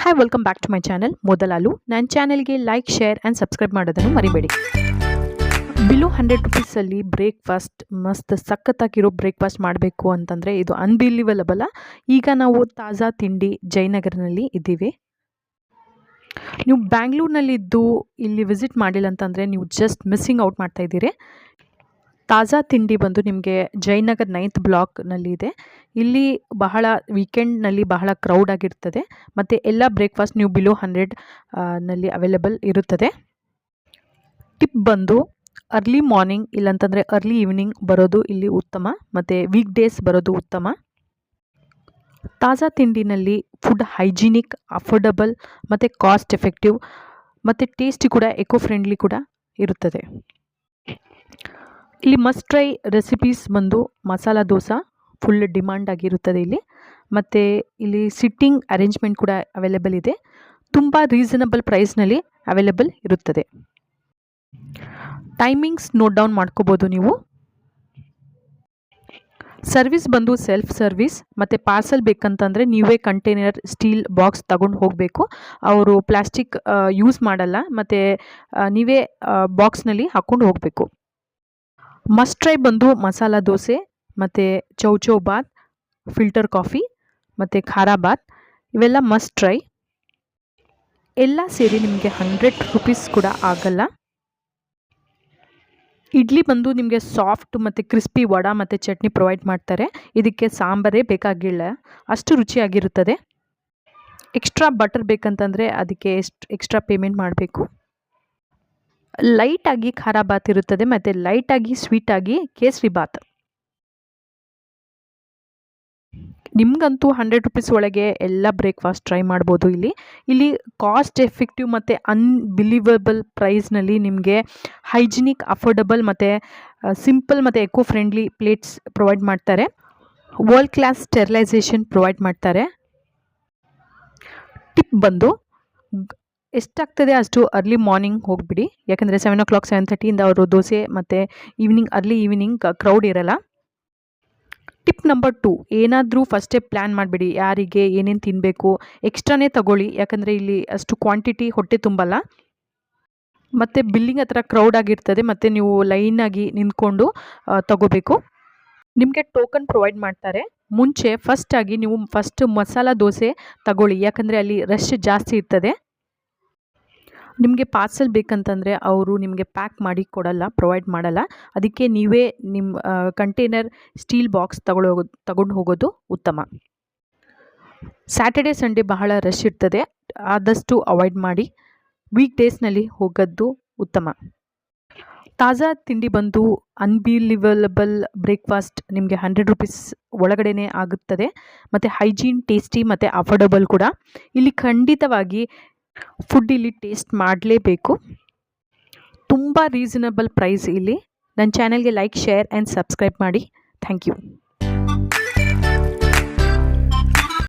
Hi welcome back to my channel ಮೊದಲಾಲು. ನನ್ನ ಚಾನಲ್ಗೆ ಲೈಕ್, ಶೇರ್ ಆ್ಯಂಡ್ ಸಬ್ಸ್ಕ್ರೈಬ್ ಮಾಡೋದನ್ನು ಮರಿಬೇಡಿ. ಬಿಲೋ 100 ರುಪೀಸಲ್ಲಿ ಬ್ರೇಕ್ಫಾಸ್ಟ್ ಮಸ್ತ್ ಸಖತ್ತಾಗಿರೋ ಬ್ರೇಕ್ಫಾಸ್ಟ್ ಮಾಡಬೇಕು ಅಂತಂದರೆ ಇದು ಅನ್ಬಿಲೀವಬಲ್. ಈಗ ನಾವು ತಾಜಾ ತಿಂಡಿ ಜಯನಗರನಲ್ಲಿ ಇದ್ದೀವಿ. ನೀವು ಬ್ಯಾಂಗ್ಳೂರ್ನಲ್ಲಿದ್ದು ಇಲ್ಲಿ ವಿಸಿಟ್ ಮಾಡಿಲ್ಲ ಅಂತಂದರೆ ನೀವು ಜಸ್ಟ್ ಮಿಸ್ಸಿಂಗ್ ಔಟ್ ಮಾಡ್ತಾಯಿದ್ದೀರಿ. ತಾಜಾ ತಿಂಡಿ ಬಂದು ನಿಮಗೆ ಜಯನಗರ್ 9th ಬ್ಲಾಕ್ನಲ್ಲಿ ಇದೆ. ಇಲ್ಲಿ ಬಹಳ ವೀಕೆಂಡ್ನಲ್ಲಿ ಬಹಳ ಕ್ರೌಡ್ ಆಗಿರ್ತದೆ ಮತ್ತು ಎಲ್ಲ ಬ್ರೇಕ್ಫಾಸ್ಟ್ ನೀವು ಬಿಲೋ 100 ನಲ್ಲಿ ಅವೈಲೇಬಲ್ ಇರುತ್ತದೆ. ಟಿಪ್ ಬಂದು ಅರ್ಲಿ ಮಾರ್ನಿಂಗ್ ಇಲ್ಲಾಂತಂದರೆ ಅರ್ಲಿ ಈವ್ನಿಂಗ್ ಬರೋದು ಇಲ್ಲಿ ಉತ್ತಮ ಮತ್ತು ವೀಕ್ ಡೇಸ್ ಬರೋದು ಉತ್ತಮ. ತಾಜಾ ತಿಂಡಿನಲ್ಲಿ ಫುಡ್ ಹೈಜಿನಿಕ್, ಅಫೋರ್ಡಬಲ್ ಮತ್ತು ಕಾಸ್ಟ್ ಎಫೆಕ್ಟಿವ್ ಮತ್ತು ಟೇಸ್ಟಿ ಕೂಡ ಎಕೋ ಫ್ರೆಂಡ್ಲಿ ಕೂಡ ಇರುತ್ತದೆ. ಇಲ್ಲಿ ಮಸ್ಟ್ ಟ್ರೈ ರೆಸಿಪೀಸ್ ಬಂದು ಮಸಾಲ ದೋಸೆ ಫುಲ್ ಡಿಮಾಂಡ್ ಆಗಿರುತ್ತದೆ ಇಲ್ಲಿ. ಮತ್ತು ಇಲ್ಲಿ ಸಿಟ್ಟಿಂಗ್ ಅರೇಂಜ್ಮೆಂಟ್ ಕೂಡ ಅವೈಲೇಬಲ್ ಇದೆ. ತುಂಬ ರೀಸನಬಲ್ ಪ್ರೈಸ್ನಲ್ಲಿ ಅವೈಲೇಬಲ್ ಇರುತ್ತದೆ. ಟೈಮಿಂಗ್ಸ್ ನೋಟ್ ಡೌನ್ ಮಾಡ್ಕೋಬೋದು ನೀವು. ಸರ್ವಿಸ್ ಬಂದು ಸೆಲ್ಫ್ ಸರ್ವಿಸ್ ಮತ್ತು ಪಾರ್ಸಲ್ ಬೇಕಂತಂದರೆ ನೀವೇ ಕಂಟೈನರ್, ಸ್ಟೀಲ್ ಬಾಕ್ಸ್ ತಗೊಂಡು ಹೋಗಬೇಕು. ಅವರು ಪ್ಲಾಸ್ಟಿಕ್ ಯೂಸ್ ಮಾಡಲ್ಲ ಮತ್ತು ನೀವೇ ಬಾಕ್ಸ್ನಲ್ಲಿ ಹಾಕ್ಕೊಂಡು ಹೋಗಬೇಕು. ಮಸ್ಟ್ ಟ್ರೈ ಬಂದು ಮಸಾಲ ದೋಸೆ ಮತ್ತು ಚೌಚೌ ಬಾತ್, ಫಿಲ್ಟರ್ ಕಾಫಿ ಮತ್ತು ಖಾರ ಬಾತ್ ಇವೆಲ್ಲ ಮಸ್ಟ್ ಟ್ರೈ. ಎಲ್ಲ ಸೇರಿ ನಿಮಗೆ 100 ರುಪೀಸ್ ಕೂಡ ಆಗಲ್ಲ. ಇಡ್ಲಿ ಬಂದು ನಿಮಗೆ ಸಾಫ್ಟ್ ಮತ್ತು ಕ್ರಿಸ್ಪಿ ವಡ ಮತ್ತು ಚಟ್ನಿ ಪ್ರೊವೈಡ್ ಮಾಡ್ತಾರೆ. ಇದಕ್ಕೆ ಸಾಂಬಾರೇ ಬೇಕಾಗಿಲ್ಲ, ಅಷ್ಟು ರುಚಿಯಾಗಿರುತ್ತದೆ. ಎಕ್ಸ್ಟ್ರಾ ಬಟರ್ ಬೇಕಂತಂದರೆ ಅದಕ್ಕೆ ಎಕ್ಸ್ಟ್ರಾ ಪೇಮೆಂಟ್ ಮಾಡಬೇಕು. ಲೈಟಾಗಿ ಖಾರ ಬಾತ್ ಇರುತ್ತದೆ ಮತ್ತು ಲೈಟಾಗಿ ಸ್ವೀಟಾಗಿ ಕೇಸರಿ ಬಾತ್. ನಿಮಗಂತೂ 100 ರುಪೀಸ್ ಒಳಗೆ ಎಲ್ಲ ಬ್ರೇಕ್ಫಾಸ್ಟ್ ಟ್ರೈ ಮಾಡ್ಬೋದು. ಇಲ್ಲಿ ಕಾಸ್ಟ್ ಎಫೆಕ್ಟಿವ್ ಮತ್ತು ಅನ್ಬಿಲೀವಬಲ್ ಪ್ರೈಸ್ನಲ್ಲಿ ನಿಮಗೆ ಹೈಜಿನಿಕ್, ಅಫೋರ್ಡಬಲ್ ಮತ್ತು ಸಿಂಪಲ್ ಮತ್ತು ಎಕೋ ಫ್ರೆಂಡ್ಲಿ ಪ್ಲೇಟ್ಸ್ ಪ್ರೊವೈಡ್ ಮಾಡ್ತಾರೆ. ವರ್ಲ್ಡ್ ಕ್ಲಾಸ್ ಸ್ಟೆರಿಲೈಸೇಷನ್ ಪ್ರೊವೈಡ್ ಮಾಡ್ತಾರೆ. ಟಿಪ್ ಬಂದು ಎಷ್ಟಾಗ್ತದೆ ಅಷ್ಟು ಅರ್ಲಿ ಮಾರ್ನಿಂಗ್ ಹೋಗಿಬಿಡಿ, ಯಾಕಂದರೆ 7 o'clock 7:30 ಅವರು ದೋಸೆ ಮತ್ತು ಅರ್ಲಿ ಈವ್ನಿಂಗ್ ಕ್ರೌಡ್ ಇರಲ್ಲ. ಟಿಪ್ ನಂಬರ್ 2, ಏನಾದರೂ ಫಸ್ಟೇ ಪ್ಲ್ಯಾನ್ ಮಾಡಿಬಿಡಿ. ಯಾರಿಗೆ ಏನೇನು ತಿನ್ನಬೇಕು ಎಕ್ಸ್ಟ್ರಾನೇ ತಗೊಳ್ಳಿ, ಯಾಕಂದರೆ ಇಲ್ಲಿ ಅಷ್ಟು ಕ್ವಾಂಟಿಟಿ ಹೊಟ್ಟೆ ತುಂಬಲ್ಲ ಮತ್ತು ಬಿಲ್ಲಿಂಗ್ ಹತ್ರ ಕ್ರೌಡ್ ಆಗಿರ್ತದೆ ಮತ್ತು ನೀವು ಲೈನಾಗಿ ನಿಂತ್ಕೊಂಡು ತಗೋಬೇಕು. ನಿಮಗೆ ಟೋಕನ್ ಪ್ರೊವೈಡ್ ಮಾಡ್ತಾರೆ. ಮುಂಚೆ ಫಸ್ಟಾಗಿ ನೀವು ಮಸಾಲ ದೋಸೆ ತಗೊಳ್ಳಿ, ಯಾಕಂದರೆ ಅಲ್ಲಿ ರಶ್ ಜಾಸ್ತಿ ಇರ್ತದೆ. ನಿಮಗೆ ಪಾರ್ಸಲ್ ಬೇಕಂತಂದರೆ ಅವರು ನಿಮಗೆ ಪ್ಯಾಕ್ ಮಾಡಿ ಕೊಡಲ್ಲ, ಪ್ರೊವೈಡ್ ಮಾಡಲ್ಲ. ಅದಕ್ಕೆ ನೀವೇ ನಿಮ್ಮ ಕಂಟೈನರ್, ಸ್ಟೀಲ್ ಬಾಕ್ಸ್ ತಗೊಂಡು ಹೋಗೋದು ಉತ್ತಮ. ಸ್ಯಾಟರ್ಡೆ ಸಂಡೇ ಬಹಳ ರಶ್ ಇರ್ತದೆ, ಆದಷ್ಟು ಅವಾಯ್ಡ್ ಮಾಡಿ. ವೀಕ್ ಡೇಸ್ನಲ್ಲಿ ಹೋಗೋದು ಉತ್ತಮ. ತಾಜಾ ತಿಂಡಿ ಬಂದು ಅನ್ಬಿಲೀವಬಲ್ ಬ್ರೇಕ್ಫಾಸ್ಟ್ ನಿಮಗೆ 100 ರುಪೀಸ್ ಒಳಗಡೆ ಆಗುತ್ತದೆ ಮತ್ತು ಹೈಜೀನ್, ಟೇಸ್ಟಿ ಮತ್ತು ಅಫೋರ್ಡಬಲ್ ಕೂಡ. ಇಲ್ಲಿ ಖಂಡಿತವಾಗಿ ಫುಡ್ ಇಲ್ಲಿ ಟೇಸ್ಟ್ ಮಾಡಲೇಬೇಕು. ತುಂಬ ರೀಸನಬಲ್ ಪ್ರೈಸ್ ಇಲ್ಲಿ. ನನ್ನ ಚಾನಲ್ಗೆ ಲೈಕ್, ಶೇರ್ ಆ್ಯಂಡ್ ಸಬ್ಸ್ಕ್ರೈಬ್ ಮಾಡಿ. Thank you.